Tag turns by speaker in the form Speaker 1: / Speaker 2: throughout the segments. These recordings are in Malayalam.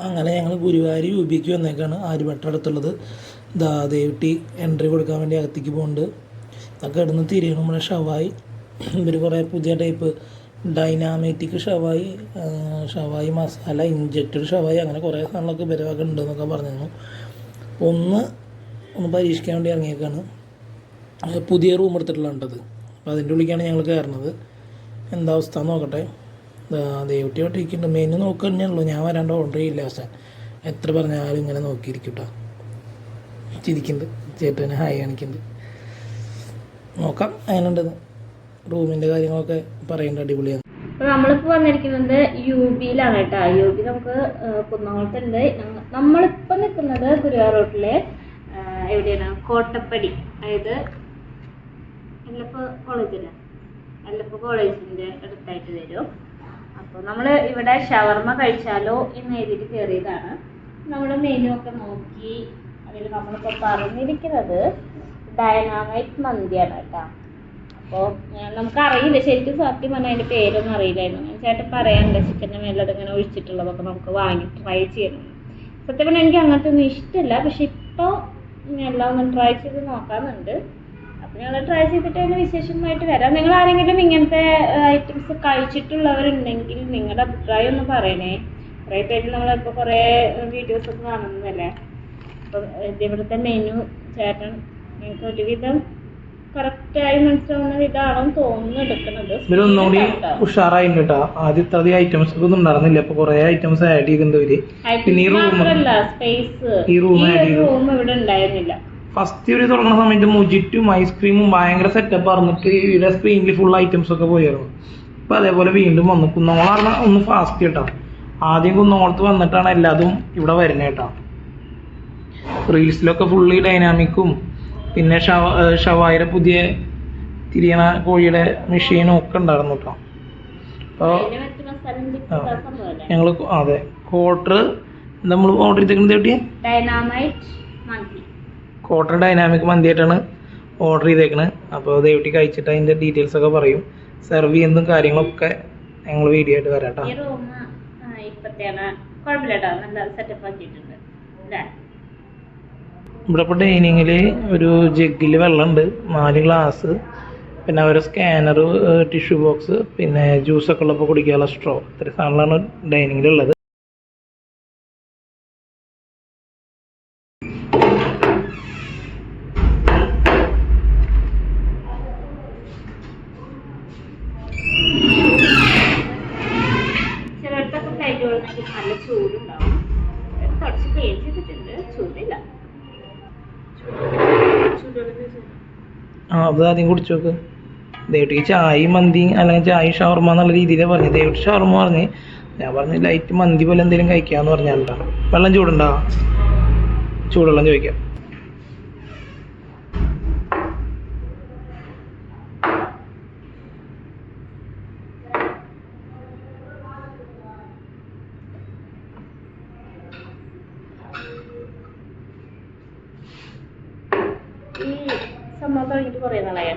Speaker 1: അങ്ങനെ ഞങ്ങൾ ഗുരുവായൂർ യുബിക്ക് വന്നേക്കാണ് ആര്യഭട്ട അടുത്തുള്ളത്. ദേവട്ടി എൻട്രി കൊടുക്കാൻ വേണ്ടി അകത്തേക്ക് പോകുന്നുണ്ട്. അതൊക്കെ ഇടുന്ന് തിരിയണം. നമ്മുടെ ഷവായി ഇവർ കുറേ പുതിയ ടൈപ്പ് ഡൈനാമേറ്റിക് ഷവായി, ഷവായി മസാല, ഇഞ്ചക്റ്റഡ് ഷവായി, അങ്ങനെ കുറേ സാധനങ്ങളൊക്കെ ഇവരൊക്കെ ഉണ്ടെന്നൊക്കെ പറഞ്ഞിരുന്നു. ഒന്ന് പരീക്ഷിക്കാൻ വേണ്ടി ഇറങ്ങിയേക്കാണ്. പുതിയ റൂം എടുത്തിട്ടുള്ളത്. അപ്പോൾ അതിൻ്റെ ഉള്ളിലേക്കാണ് ഞങ്ങൾ കയറുന്നത്. എന്താ അവസ്ഥ നോക്കട്ടെ. ദേവട്ടി ഒട്ടിരിക്കുന്നുണ്ട്. മെനു നോക്കുക തന്നെയാണല്ലോ, ഞാൻ വരാണ്ട് ഓർഡർ ചെയ്യില്ല. പക്ഷേ എത്ര പറഞ്ഞാലും ഇങ്ങനെ നോക്കിയിരിക്കും കേട്ടോ. ചിരിക്കുന്നുണ്ട്, ചേട്ടന് ഹായ് കാണിക്കുന്നുണ്ട്. നോക്കാം അങ്ങനെ ഉണ്ടെന്ന്. റൂമിൻ്റെ കാര്യങ്ങളൊക്കെ പറയേണ്ട അടിപൊളിയാണ്.
Speaker 2: അപ്പോൾ നമ്മളിപ്പോൾ വന്നിരിക്കുന്നത് യുബിയിലാണ് കേട്ടോ. യുബി നമുക്ക് കുന്നംകുളത്തുണ്ട്. നമ്മളിപ്പോൾ നിൽക്കുന്നത് ഗുരുവായൂർ റോട്ടിലെ എവിടെയാണ്, കോട്ടപ്പടി, അതായത് അല്ലപ്പോ കോളേജിൻ്റെ അടുത്തായിട്ട് വരും. അപ്പോൾ നമ്മൾ ഇവിടെ ഷവർമ കഴിച്ചാലോ എന്ന് എഴുതിയിട്ട് കയറിയതാണ്. നമ്മൾ മെനു ഒക്കെ നോക്കി അതിൽ നമ്മളിപ്പോൾ പറഞ്ഞിരിക്കുന്നത് ഡൈനാമൈറ്റ് മന്തിയാണ് കേട്ടോ. അപ്പോൾ നമുക്കറിയില്ല ശരിക്കും, സത്യം പറഞ്ഞാൽ അതിൻ്റെ പേരൊന്നും അറിയില്ലായിരുന്നു. ഞാൻ ചേട്ടൻ പറയാനുണ്ട് ചിക്കൻ്റെ മേലെ അതിങ്ങനെ ഒഴിച്ചിട്ടുള്ളതൊക്കെ നമുക്ക് വാങ്ങി ട്രൈ ചെയ്യണം. സത്യം പറഞ്ഞാൽ എനിക്ക് അങ്ങനത്തെ ഒന്നും ഇഷ്ടമില്ല. പക്ഷെ ഇപ്പോൾ എല്ലാം ഒന്ന് ട്രൈ ചെയ്ത് നോക്കാമെന്നുണ്ട്. അപ്പോൾ ഞങ്ങൾ ട്രൈ ചെയ്തിട്ട് അതിന് വിശേഷമായിട്ട് വരാം. നിങ്ങൾ ആരെങ്കിലും ഇങ്ങനത്തെ ഐറ്റംസ് കഴിച്ചിട്ടുള്ളവരുണ്ടെങ്കിൽ നിങ്ങളുടെ അഭിപ്രായം ഒന്ന് പറയണേ. കുറേ പേര് നമ്മളിപ്പോൾ കുറേ വീഡിയോസൊക്കെ കാണുന്നതല്ലേ. അപ്പം ഇവിടുത്തെ മെനു ചേട്ടൻ നിങ്ങൾക്ക് ഒരുവിധം കറക്റ്റായി മനസ്സിലാവുന്ന വിധമാണെന്ന് തോന്നുന്നു എടുക്കുന്നത്.
Speaker 1: ഇവരൊന്നുകൂടി ഉഷാറായിട്ടുണ്ട് കേട്ടോ. ആദ്യം ഇത്ര ഐറ്റംസ് ഒന്നും ഉണ്ടായിരുന്നില്ല, അപ്പൊ കുറെ ഐറ്റംസ് ആഡ് ചെയ്തിട്ടുണ്ട് ഇവര്.
Speaker 2: സ്പേസ് ഈ റൂം ഇവിടെ ഉണ്ടായിരുന്നില്ല.
Speaker 1: ഫസ്റ്റ് ഇവര് തുടങ്ങുന്ന സമയത്ത് മുജിറ്റും ഐസ്ക്രീമും ഭയങ്കര സെറ്റപ്പ് പറഞ്ഞിട്ട് ഇവിടെ സ്ക്രീനിൽ ഫുൾ ഐറ്റംസ് ഒക്കെ പോയിരുന്നു. ഇപ്പൊ അതേപോലെ വീണ്ടും വന്നു. കുന്നോളാണ് ഒന്ന് ഫാസ്റ്റ് കേട്ടോ. ആദ്യം കുന്നോളത്ത് വന്നിട്ടാണ് എല്ലാതും ഇവിടെ വരുന്നത് കേട്ടോ. റീൽസിലൊക്കെ ഫുള്ളി ഡൈനാമിക്കും പിന്നെ ഷവായിയുടെ പുതിയ തിരിയണ കോഴിയുടെ മെഷീനും ഒക്കെ ഉണ്ടായിരുന്നു കേട്ടോ. അപ്പോൾ ഞങ്ങൾ അതെ ക്വാർട്ടർ നമ്മൾ ഓർഡർ ചെയ്തേക്കുന്നത് എവിടെയാ, ക്വാർട്ടർ ഡൈനാമിക് മന്തിയായിട്ടാണ് ഓർഡർ ചെയ്തേക്കണത്. അപ്പോൾ ദേവട്ടി കഴിച്ചിട്ട് അതിൻ്റെ ഡീറ്റെയിൽസ് ഒക്കെ പറയും. സെർവ് ചെയ്യുന്നതും കാര്യങ്ങളൊക്കെ ഞങ്ങൾ വീഡിയോ ആയിട്ട് വരാം കേട്ടോ. ഇവിടെ ഇപ്പോൾ ഡൈനിങ്ങിൽ ഒരു ജഗ്ഗിൽ വെള്ളമുണ്ട്, 4 ഗ്ലാസ്, പിന്നെ ഒരു സ്കാനർ, ടിഷ്യൂ ബോക്സ്, പിന്നെ ജ്യൂസൊക്കെ ഉള്ളപ്പോൾ കുടിക്കാനുള്ള സ്ട്രോ, ഇത്രയും സാധനങ്ങളാണ് ഡൈനിങ്ങിലുള്ളത്.
Speaker 2: നല്ല ചൂടുണ്ടാവും. കുറച്ച് ക്ലീൻ ചെയ്തിട്ടുണ്ട്, ചൂടില്ല.
Speaker 1: അത് ആദ്യം കുടിച്ചു നോക്ക്. ദേവട്ടിക്ക് ചായ മന്തി അല്ലെങ്കിൽ ചായ ഷവർമ എന്നുള്ള രീതിയിലാണ് പറഞ്ഞത്. ദേവട്ടി ഷവർമ പറഞ്ഞ്, ഞാൻ പറഞ്ഞ് ലൈറ്റ് മന്തി പോലെ എന്തെങ്കിലും കഴിക്കാന്ന് പറഞ്ഞാൽ. വെള്ളം ചൂടുണ്ടോ? ചൂടുവെള്ളം ചോദിക്കാം.
Speaker 2: ഈ സംഭവം തുടങ്ങിയിട്ട് കുറേ നാളായി.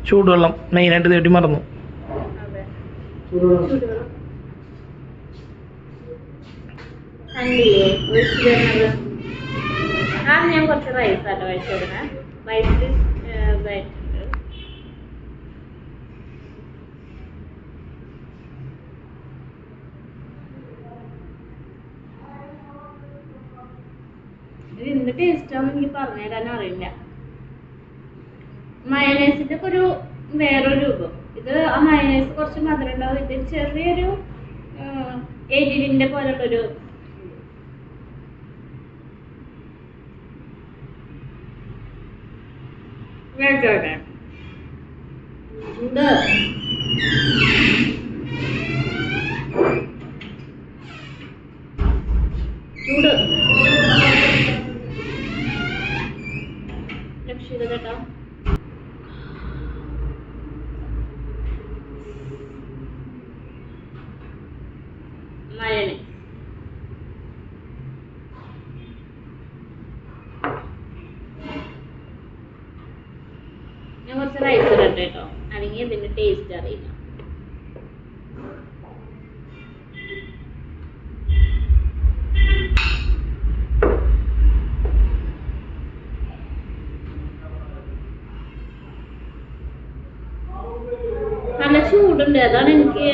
Speaker 1: ചൂടുവെള്ളം മെയിനായിട്ട് തേടി മറന്നു.
Speaker 2: ഞാൻ കുറച്ച് റൈസാണ് കഴിച്ചിരുന്നത്. റൈസ് എന്ത് ടേസ്റ്റാന്ന് എനിക്ക് പറഞ്ഞുതരാൻ അറിയില്ല. മയനൈസിന്റെ ഒക്കെ ഒരു വേറൊരു രൂപം. ഇത് ആ മയനൈസ് കുറച്ച് മധുരം ഉണ്ടാവും, ഇത് ചെറിയൊരു എരിവിന്റെ പോലുള്ളൊരു കഴിച്ചോട്ടെ. ചൂട് ചൂട് രക്ഷിത കേട്ടോ. മയണി ഞാൻ കുറച്ച് റൈസ് ഇടട്ടെ കേട്ടോ, അല്ലെങ്കിൽ ഇതിന്റെ ടേസ്റ്റ് അറിയില്ല. നല്ല ചൂടുണ്ട്, അതാണ് എനിക്ക്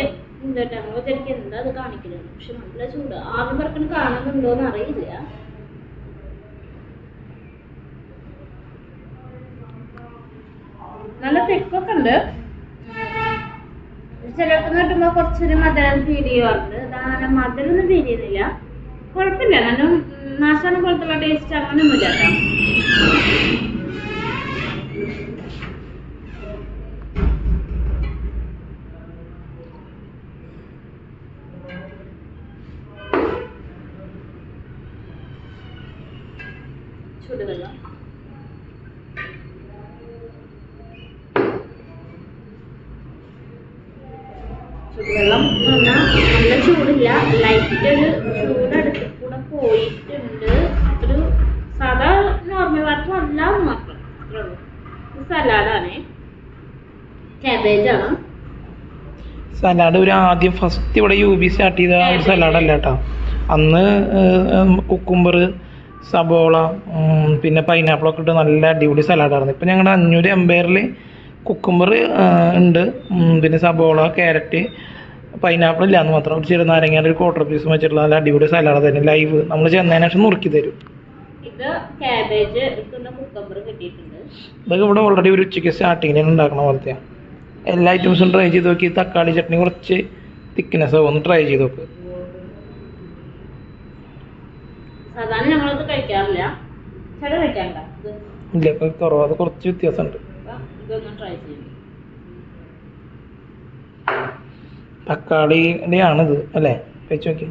Speaker 2: എന്താ എനിക്ക് എന്താ അത് കാണിക്കുന്നത്. പക്ഷെ നല്ല ചൂട്, ആദ്യം പറക്കണ കാണുന്നുണ്ടോന്ന് അറിയില്ല. നല്ല തിക്കൊക്കെ ഉണ്ട്. ചിലർക്ക് കിട്ടുമ്പോ കുറച്ചൊരു മധുരം ഫീൽ ചെയ്യാറുണ്ട്. മധുരമൊന്നും ഫീൽ ചെയ്യുന്നില്ല, കുഴപ്പമില്ല. നല്ല നാശാന പോലത്തുള്ള ടേസ്റ്റ് അങ്ങനെയൊന്നുമില്ല കേട്ടോ. ചൂടുവെള്ളം ചൂടുവെള്ളം നല്ല ചൂടില്ല, ലൈറ്റ് ഒരു ചൂടടുത്ത് കൂടെ പോയിട്ടുണ്ട്. ഒരു സാധാ നോർമൽ വാട്ടർ അല്ല മാത്രം. അത്രേ ഉള്ളൂ. ഇത് സലാഡാണ്, കാബേജാണ്.
Speaker 1: സലാഡ് ഒരു ആദ്യം ഫസ്റ്റ് ഇവിടെ UB സ്റ്റാർട്ട് ചെയ്ത ഒരു സലാഡല്ല കേട്ടോ. അന്ന് കുക്കുംബർ, സബോള, പിന്നെ പൈനാപ്പിളൊക്കെ ഇട്ട് നല്ല അടിപൊളി സലാഡായിരുന്നു. ഇപ്പം ഞങ്ങളുടെ 500 എംപയറിൽ കുക്കുംബർ ഉണ്ട്, പിന്നെ സബോള, ക്യാരറ്റ്, പൈനാപ്പിൾ ഇല്ലാന്ന് മാത്രം. ഒരു ചെറുനാരങ്ങയുടെ ഒരു ക്വാർട്ടർ പീസ് വെച്ചിട്ടുള്ള നല്ല അടിപൊളി സലാഡ് തന്നെ ലൈവ് നമ്മൾ ചെന്നതിന് ശേഷം നുറുക്കി തരും. ഇതൊക്കെ ഇവിടെ ഓൾറെഡി ഒരു ഉച്ചയ്ക്ക് സ്റ്റാർട്ടിങ്ങിന് ഉണ്ടാക്കണ പോലത്തെ എല്ലാ ഐറ്റംസും ട്രൈ ചെയ്ത് നോക്കി. തക്കാളി ചട്നി കുറച്ച് തിക്നെസ് ആവും, ഒന്ന് ട്രൈ ചെയ്ത് നോക്ക്.
Speaker 2: സാധാരണ ഞങ്ങളത് കഴിക്കാറില്ല,
Speaker 1: ഇല്ല കുറവ്, അത് കുറച്ച് വ്യത്യാസമുണ്ട്. തക്കാളിയുടെ ആണിത് അല്ലേ, കഴിച്ചു നോക്കി.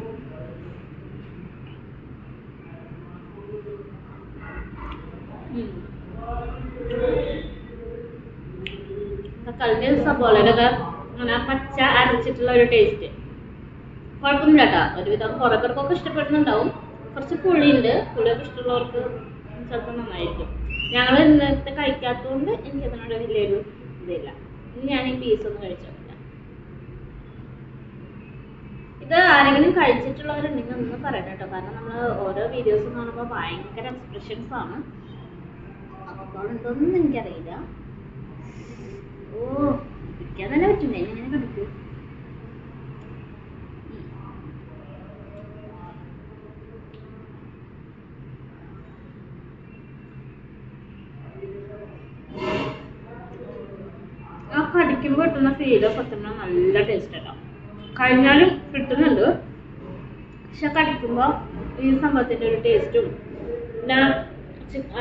Speaker 2: തക്കാളിന്റെ സബോളയുടെ അങ്ങനെ പച്ച അരച്ചിട്ടുള്ള ഒരു ടേസ്റ്റ് കുഴപ്പമൊന്നുമില്ല കേട്ടോ. ഒരുവിധം കുറെ പേർക്കൊക്കെ ഇഷ്ടപ്പെടുന്നുണ്ടാവും. കുറച്ച് പുളിയുണ്ട്, പുളിയൊക്കെ ഇഷ്ടമുള്ളവർക്ക് ചിലപ്പോൾ നന്നായിരിക്കും. ഞങ്ങൾ ഇന്നത്തെ കഴിക്കാത്തതുകൊണ്ട് എനിക്ക് അതിനോട് വലിയൊരു ഇതില്ല. ഇനി ഞാൻ ഈ പീസൊന്നും കഴിച്ചിട്ടില്ല. ഇത് ആരെങ്കിലും കഴിച്ചിട്ടുള്ളവരുണ്ടെങ്കിൽ ഒന്ന് പറയണം കേട്ടോ. കാരണം നമ്മൾ ഓരോ വീഡിയോസ് കാണുമ്പോൾ ഭയങ്കര എക്സ്പ്രഷൻസ് ആണ്. അപ്പോൾ ഇതൊന്നും എനിക്കറിയില്ല. ഓ പിടിക്കാൻ തന്നെ പറ്റുന്നേ, എങ്ങനെ കടിക്കൂ. ആ കടിക്കുമ്പോൾ കിട്ടുന്ന ഫീല് സത്യം നല്ല ടേസ്റ്റ് ആട്ടോ. കഴിഞ്ഞാലും കിട്ടുന്നുണ്ട്, പക്ഷെ കടിക്കുമ്പോൾ ഈ സംഭവത്തിൻ്റെ ഒരു ടേസ്റ്റും പിന്നെ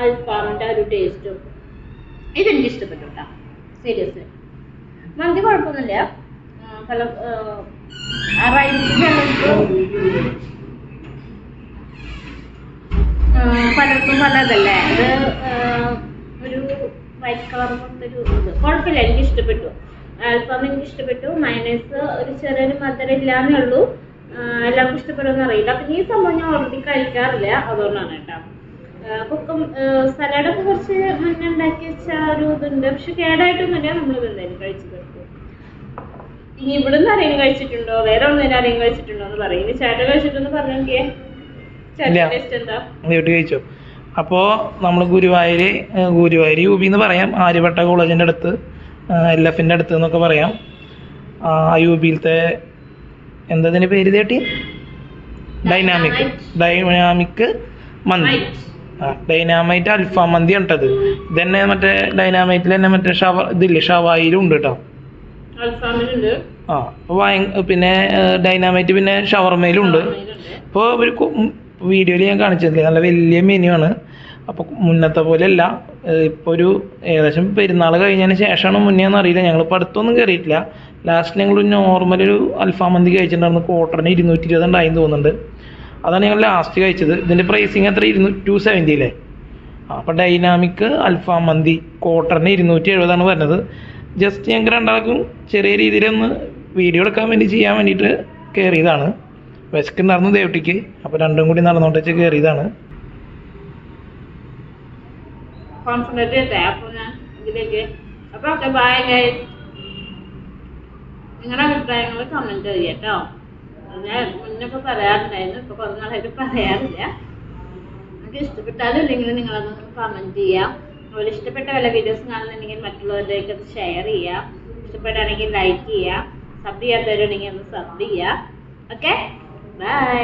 Speaker 2: അൽഫാമിൻ്റെ ഒരു ടേസ്റ്റും ഇതെനിക്ക് ഇഷ്ടപ്പെട്ടു കേട്ടോ. സീരിയസ്ലി മന്തി കുഴപ്പമൊന്നുമില്ല. പല പലർക്കും പലതല്ലേ. ഇത് ഒരു വൈറ്റ് കളർ പോലത്തെ ഒരു ഇത് കുഴപ്പമില്ല, എനിക്ക് ഇഷ്ടപ്പെട്ടു. അൽഫാം എനിക്ക് ഇഷ്ടപ്പെട്ടു. മയണൈസ് ഒരു ചെറിയൊരു മധുരം ഇല്ലാന്നേ ഉള്ളൂ. എല്ലാവർക്കും ഇഷ്ടപ്പെടുമെന്ന് അറിയില്ല. പിന്നെ ഈ സംഭവം ഞാൻ ഓൾറെഡി കഴിക്കാറില്ല, അതുകൊണ്ടാണ് കേട്ടോ. സലാഡൊക്കെ കുറച്ച് മുന്നേ ഉണ്ടാക്കി വെച്ച ഒരു ഇതുണ്ട്, പക്ഷെ കേടായിട്ടൊന്നുമില്ല. നമ്മളിത് എന്തായാലും കഴിച്ചു തീർക്കും. ഇനി ഇവിടുന്ന് ആരെങ്കിലും കഴിച്ചിട്ടുണ്ടോ, വേറെ ഒന്നും ആരെങ്കിലും കഴിച്ചിട്ടുണ്ടോ എന്ന് പറയും. ഇനി ചേട്ടൻ കഴിച്ചിട്ടെന്ന് പറഞ്ഞെങ്കിൽ ചേട്ടൻ ടേസ്റ്റ് എന്താ
Speaker 1: കഴിച്ചോ. അപ്പോൾ നമ്മൾ ഗുരുവായൂർ UB എന്ന് പറയാം, ആര്യഭട്ട കോളേജിൻ്റെ അടുത്ത്, LFൻ്റെ അടുത്ത് എന്നൊക്കെ പറയാം. UBയിലത്തെ എന്തതിൻ്റെ പേര് തേട്ടി, ഡൈനാമിക് മന്തി, ഡൈനാമൈറ്റ് അൽഫാം മന്തി ഉണ്ടത്. ഇതന്നെ മറ്റേ ഡൈനാമൈറ്റിൽ തന്നെ മറ്റേ ഇതില്ലേ ഷവായിലും ഉണ്ട് കേട്ടോ. പിന്നെ ഡൈനാമൈറ്റ് പിന്നെ ഷവർമയിലും ഉണ്ട്. അപ്പോൾ ഒരു വീഡിയോയിൽ ഞാൻ കാണിച്ചതില്ലേ, നല്ല വലിയ മെനു ആണ്. അപ്പോൾ മുന്നത്തെ പോലെയല്ല. ഇപ്പോൾ ഒരു ഏകദേശം പെരുന്നാൾ കഴിഞ്ഞതിന് ശേഷമാണ് മുന്നേ എന്നറിയില്ല, ഞങ്ങളിപ്പോൾ അടുത്തൊന്നും കയറിയിട്ടില്ല. ലാസ്റ്റ് ഞങ്ങൾ നോർമലൊരു അൽഫാം മന്തി കഴിച്ചിട്ടുണ്ടായിരുന്നു, ക്വാർട്ടറിന് 220 ഉണ്ടായെന്ന് തോന്നുന്നുണ്ട്. അതാണ് ഞങ്ങൾ ലാസ്റ്റ് കഴിച്ചത്. ഇതിൻ്റെ പ്രൈസിങ് എത്ര 270 അല്ലേ? അപ്പോൾ ഡൈനാമിക് അൽഫാം മന്തി ക്വാർട്ടറിന് 270 വരുന്നത്. ജസ്റ്റ് ഞങ്ങൾക്ക് രണ്ടാൾക്കും ചെറിയ രീതിയിലൊന്ന് വീഡിയോ എടുക്കാൻ വേണ്ടി ചെയ്യാൻ വേണ്ടിയിട്ട് കയറിയതാണ്. വിശക്കുണ്ടായിരുന്നു ദേവട്ടിക്ക്, അപ്പോൾ രണ്ടും കൂടി നടന്നോട്ട് വെച്ച് കയറിയതാണ്.
Speaker 2: നിങ്ങളുടെ അഭിപ്രായങ്ങൾ കമന്റ് ചെയ്യുക കേട്ടോ. ഞാൻ മുന്നൊക്കെ പറയാറുണ്ടായിരുന്നു, ഇപ്പൊ കുറേ നാളായിട്ട് പറയാറില്ല. നിങ്ങൾക്ക് ഇഷ്ടപ്പെട്ടാലും ഇല്ലെങ്കിൽ നിങ്ങളതൊന്ന് കമന്റ് ചെയ്യാം. അതുപോലെ ഇഷ്ടപ്പെട്ട വല്ല വീഡിയോസ് കാണുന്നുണ്ടെങ്കിൽ മറ്റുള്ളവരിലേക്ക് അത് ഷെയർ ചെയ്യാം. ഇഷ്ടപ്പെട്ടാണെങ്കിൽ ലൈക്ക് ചെയ്യാം. സബ് ചെയ്യാത്തവരുണ്ടെങ്കിൽ ഒന്ന് സബ് ചെയ്യാം. Okay, by.